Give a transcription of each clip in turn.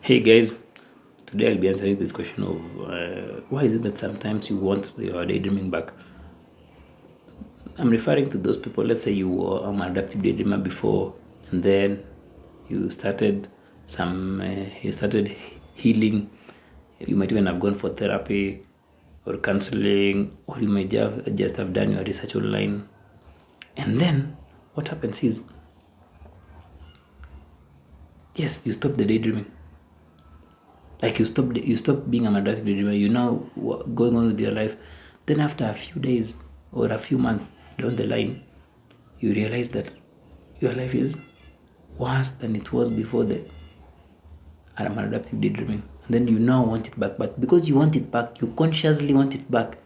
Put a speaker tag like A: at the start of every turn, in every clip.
A: Hey guys, today I'll be answering this question of why is it that sometimes you want your daydreaming back? I'm referring to those people, let's say you were a maladaptive daydreamer before, and then you started healing. You might even have gone for therapy or counseling, or you might just have done your research online. And then what happens is, yes, you stop the daydreaming. Like you stop being a maladaptive daydreamer. You now going on with your life. Then after a few days or a few months down the line, you realize that your life is worse than it was before the maladaptive daydreaming. And then you now want it back. But because you want it back, you consciously want it back,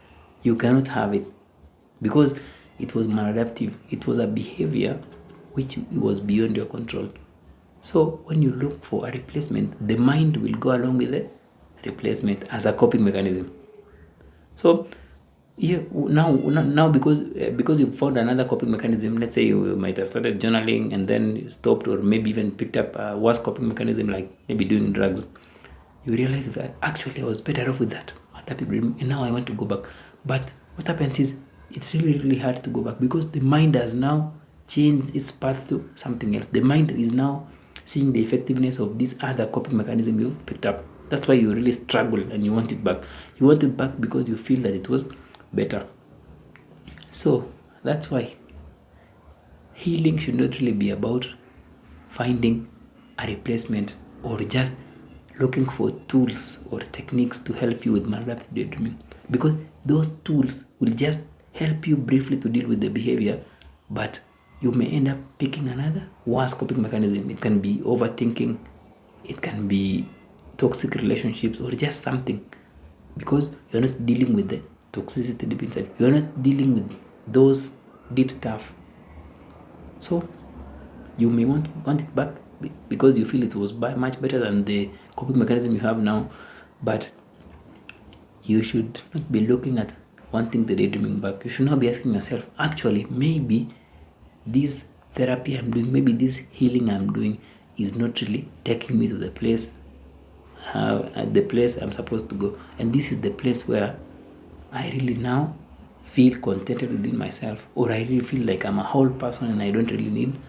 A: you cannot have it. Because it was maladaptive. It was a behavior which was beyond your control. So when you look for a replacement, the mind will go along with the replacement as a coping mechanism. So yeah, now because you've found another coping mechanism, let's say you might have started journaling and then you stopped, or maybe even picked up a worse coping mechanism like maybe doing drugs. You realize that actually I was better off with that, and now I want to go back. But what happens is it's really hard to go back because the mind has now changed its path to something else. The mind is now seeing the effectiveness of this other coping mechanism you've picked up. That's why you really struggle and you want it back. You want it back because you feel that it was better. So that's why healing should not really be about finding a replacement or just looking for tools or techniques to help you with maladaptive daydreaming, because those tools will just help you briefly to deal with the behavior, but you may end up picking another worse coping mechanism. It can be overthinking, it can be toxic relationships, or just something, because you're not dealing with the toxicity deep inside. You're not dealing with those deep stuff. So you may want it back because you feel it was much better than the coping mechanism you have now, but you should not be looking at wanting the daydreaming back. You should not be asking yourself, actually, maybe this therapy I'm doing, maybe this healing I'm doing is not really taking me to the place I'm supposed to go. And this is the place where I really now feel contented within myself, or I really feel like I'm a whole person and I don't really need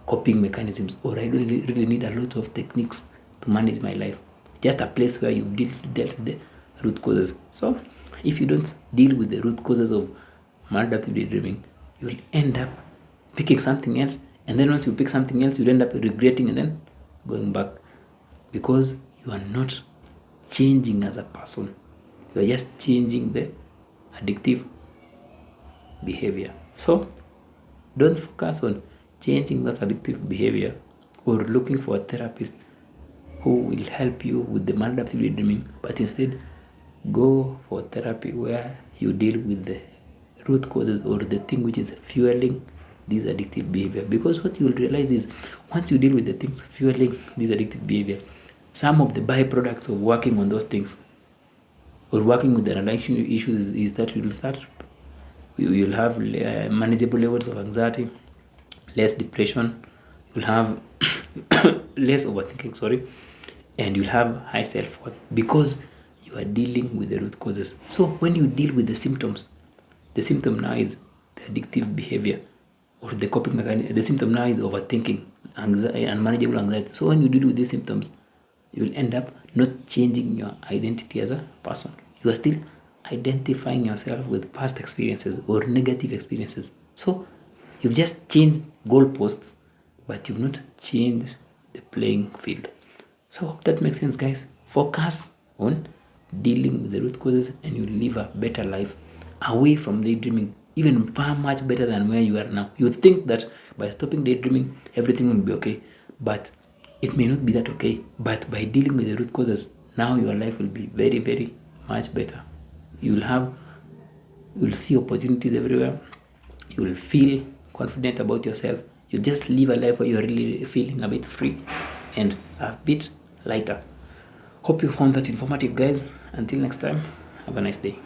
A: coping mechanisms, or I don't really need a lot of techniques to manage my life. Just a place where you've dealt with the root causes. So if you don't deal with the root causes of maladaptive daydreaming, you'll end up picking something else, and then once you pick something else, you'll end up regretting and then going back, because you are not changing as a person. You are just changing the addictive behavior. So don't focus on changing that addictive behavior or looking for a therapist who will help you with the maladaptive daydreaming, but instead go for therapy where you deal with the root causes or the thing which is fueling this addictive behavior. Because what you will realize is, once you deal with the things fueling this addictive behavior, some of the byproducts of working on those things or working with the underlying issues is that you'll have manageable levels of anxiety, less depression, you'll have less overthinking, and you'll have high self-worth, because you are dealing with the root causes. So when you deal with the symptoms, the symptom now is the addictive behavior or the coping mechanism. The symptom now is overthinking, anxiety, unmanageable anxiety. So when you deal with these symptoms, you will end up not changing your identity as a person. You are still identifying yourself with past experiences or negative experiences. So you've just changed goalposts, but you've not changed the playing field. So hope that makes sense, guys. Focus on dealing with the root causes and you'll live a better life away from daydreaming, even far much better than where you are now. You think that by stopping daydreaming, everything will be okay, but it may not be that okay. But by dealing with the root causes, now your life will be very, very much better. You'll see opportunities everywhere. You'll feel confident about yourself. You'll just live a life where you're really feeling a bit free and a bit lighter. Hope you found that informative, guys. Until next time, have a nice day.